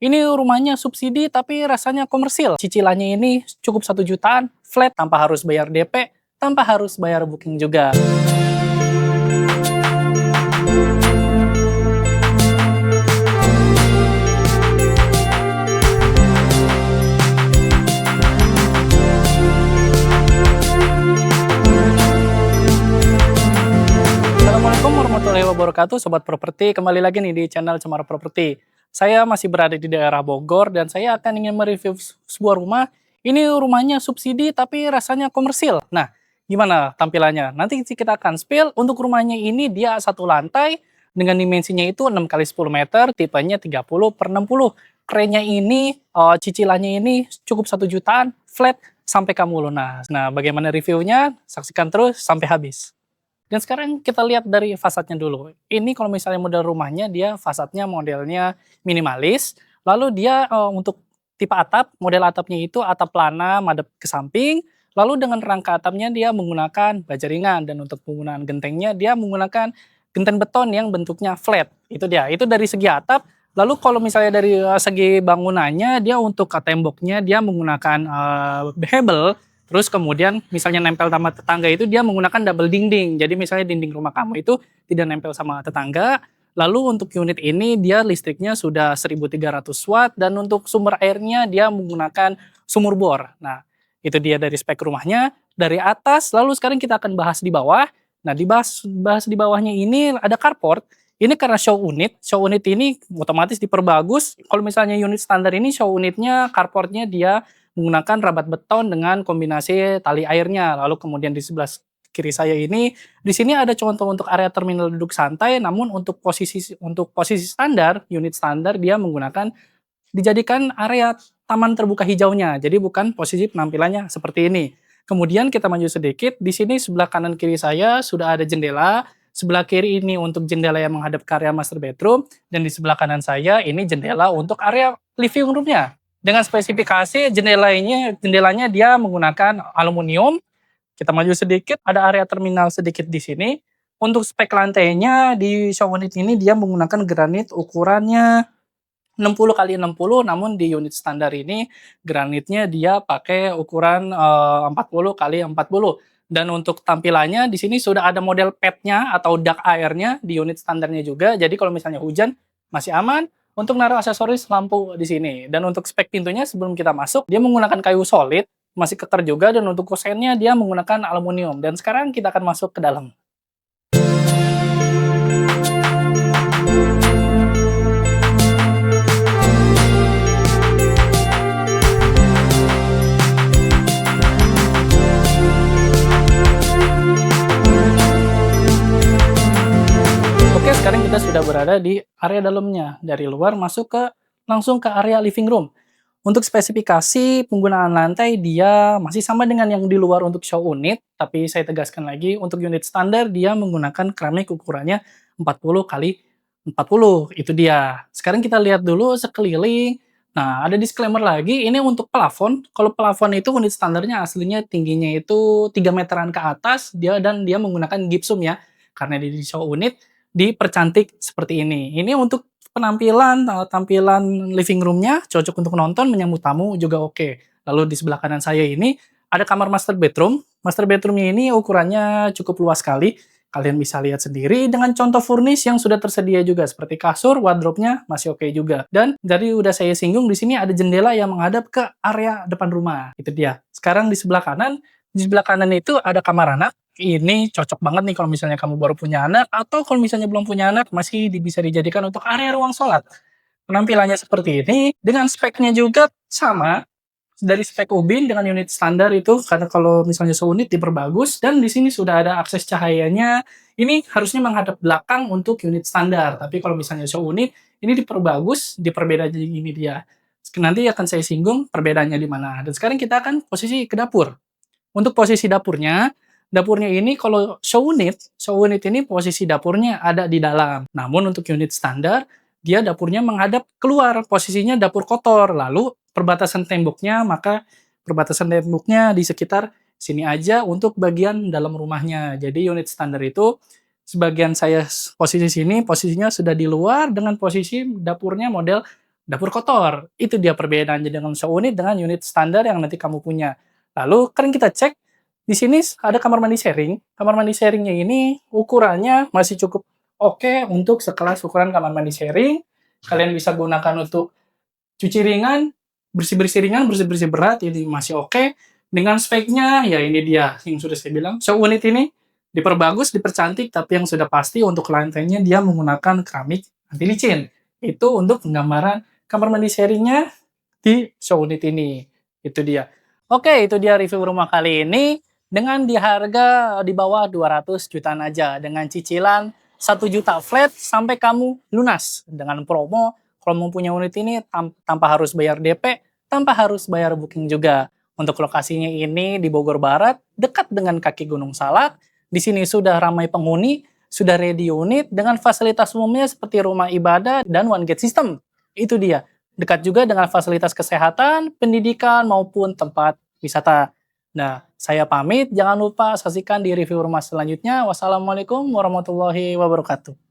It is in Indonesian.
Ini rumahnya subsidi tapi rasanya komersil. Cicilannya ini cukup 1 jutaan, flat tanpa harus bayar DP, tanpa harus bayar booking juga. Assalamualaikum warahmatullahi wabarakatuh, Sobat Properti. Kembali lagi nih di channel Cemara Properti. Saya masih berada di daerah Bogor dan saya akan ingin mereview sebuah rumah. Ini rumahnya subsidi tapi rasanya komersil. Nah, gimana tampilannya? Nanti kita akan spill. Untuk rumahnya ini dia 1 lantai dengan dimensinya itu 6 kali 10 meter, tipenya 30 per 60. Kerennya ini, cicilannya ini cukup 1 jutaan, flat sampai kamu lunas. Nah, bagaimana reviewnya? Saksikan terus sampai habis. Dan sekarang kita lihat dari fasadnya dulu. Ini kalau misalnya model rumahnya dia fasadnya modelnya minimalis, lalu dia, untuk tipe atap, model atapnya itu atap plana madep ke samping, lalu dengan rangka atapnya dia menggunakan baja ringan dan untuk penggunaan gentengnya dia menggunakan genteng beton yang bentuknya flat, itu dia. Itu dari segi atap, lalu kalau misalnya dari, segi bangunannya dia untuk temboknya dia menggunakan, hebel. Terus kemudian misalnya nempel sama tetangga itu dia menggunakan double dinding. Jadi misalnya dinding rumah kamu itu tidak nempel sama tetangga. Lalu untuk unit ini dia listriknya sudah 1.300 watt dan untuk sumber airnya dia menggunakan sumur bor. Nah, itu dia dari spek rumahnya. Dari atas, lalu sekarang kita akan bahas di bawah. Nah, bahas di bawahnya ini ada carport. Ini karena show unit. Show unit ini otomatis diperbagus. Kalau misalnya unit standar ini show unitnya carportnya dia menggunakan rabat beton dengan kombinasi tali airnya. Lalu kemudian di sebelah kiri saya ini, di sini ada contoh untuk area terminal duduk santai, namun untuk posisi standar, unit standar dia menggunakan dijadikan area taman terbuka hijaunya. Jadi bukan posisi penampilannya seperti ini. Kemudian kita maju sedikit, di sini sebelah kanan kiri saya sudah ada jendela. Sebelah kiri ini untuk jendela yang menghadap ke area master bedroom, dan di sebelah kanan saya ini jendela untuk area living room-nya. Dengan spesifikasi jendelanya dia menggunakan aluminium. Kita maju sedikit, ada area terminal sedikit di sini. Untuk spek lantainya di show unit ini dia menggunakan granit ukurannya 60 kali 60, namun di unit standar ini granitnya dia pakai ukuran 40 kali 40. Dan untuk tampilannya di sini sudah ada model padnya atau dak airnya di unit standarnya juga. Jadi kalau misalnya hujan masih aman. Untuk naruh aksesoris lampu di sini. Dan untuk spek pintunya sebelum kita masuk, dia menggunakan kayu solid, masih keker juga, dan untuk kosennya dia menggunakan aluminium. Dan sekarang kita akan masuk ke dalam. Oke, sekarang kita sudah berada di area dalamnya. Dari luar langsung ke area living room. Untuk spesifikasi penggunaan lantai dia masih sama dengan yang di luar untuk show unit, tapi saya tegaskan lagi untuk unit standar dia menggunakan keramik ukurannya 40 kali 40. Itu dia. Sekarang kita lihat dulu sekeliling. Nah, ada disclaimer lagi, ini untuk plafon. Kalau plafon itu unit standarnya aslinya tingginya itu 3 meteran ke atas, dia menggunakan gypsum ya. Karena di show unit dipercantik seperti ini. Ini untuk tampilan living room-nya cocok untuk nonton, menyambut tamu juga oke. Lalu di sebelah kanan saya ini ada kamar master bedroom. Master bedroom-nya ini ukurannya cukup luas sekali. Kalian bisa lihat sendiri dengan contoh furnish yang sudah tersedia juga seperti kasur, wardrobe-nya masih oke juga. Dan dari udah saya singgung di sini ada jendela yang menghadap ke area depan rumah. Itu dia. Sekarang di sebelah kanan itu ada kamar anak. Ini cocok banget nih kalau misalnya kamu baru punya anak atau kalau misalnya belum punya anak masih bisa dijadikan untuk area ruang sholat. Penampilannya seperti ini dengan speknya juga sama dari spek Ubin dengan unit standar itu karena kalau misalnya seunit diperbagus dan di sini sudah ada akses cahayanya. Ini harusnya menghadap belakang untuk unit standar, tapi kalau misalnya unit ini diperbeda jadi ini dia. Nanti akan saya singgung perbedaannya di mana. Dan sekarang kita akan posisi ke dapur. Untuk posisi dapurnya ini kalau show unit ini posisi dapurnya ada di dalam. Namun untuk unit standar, dia dapurnya menghadap keluar, posisinya dapur kotor. Lalu perbatasan temboknya di sekitar sini aja untuk bagian dalam rumahnya. Jadi unit standar itu sebagian saya posisi sini, posisinya sudah di luar dengan posisi dapurnya model dapur kotor. Itu dia perbedaannya dengan seunit dengan unit standar yang nanti kamu punya. Lalu kan kita cek di sini ada kamar mandi sharing. Kamar mandi sharingnya ini ukurannya masih cukup oke untuk sekelas ukuran kamar mandi sharing. Kalian bisa gunakan untuk cuci ringan, bersih-bersih ringan, bersih-bersih berat, ini masih oke. Dengan speknya, ya ini dia yang sudah saya bilang. Unit ini diperbagus, dipercantik, tapi yang sudah pasti untuk lantainya dia menggunakan keramik anti licin. Itu untuk penggambaran kamar mandi sharingnya di unit ini. Itu dia. Oke, itu dia review rumah kali ini dengan di harga di bawah 200 jutaan aja dengan cicilan 1 juta flat sampai kamu lunas dengan promo. Kalau mau punya unit ini tanpa harus bayar DP, tanpa harus bayar booking juga. Untuk lokasinya ini di Bogor Barat, dekat dengan kaki Gunung Salak. Di sini sudah ramai penghuni, sudah ready unit dengan fasilitas umumnya seperti rumah ibadah dan one gate system. Itu dia. Dekat juga dengan fasilitas kesehatan, pendidikan, maupun tempat wisata. Nah, saya pamit. Jangan lupa saksikan di review rumah selanjutnya. Wassalamualaikum warahmatullahi wabarakatuh.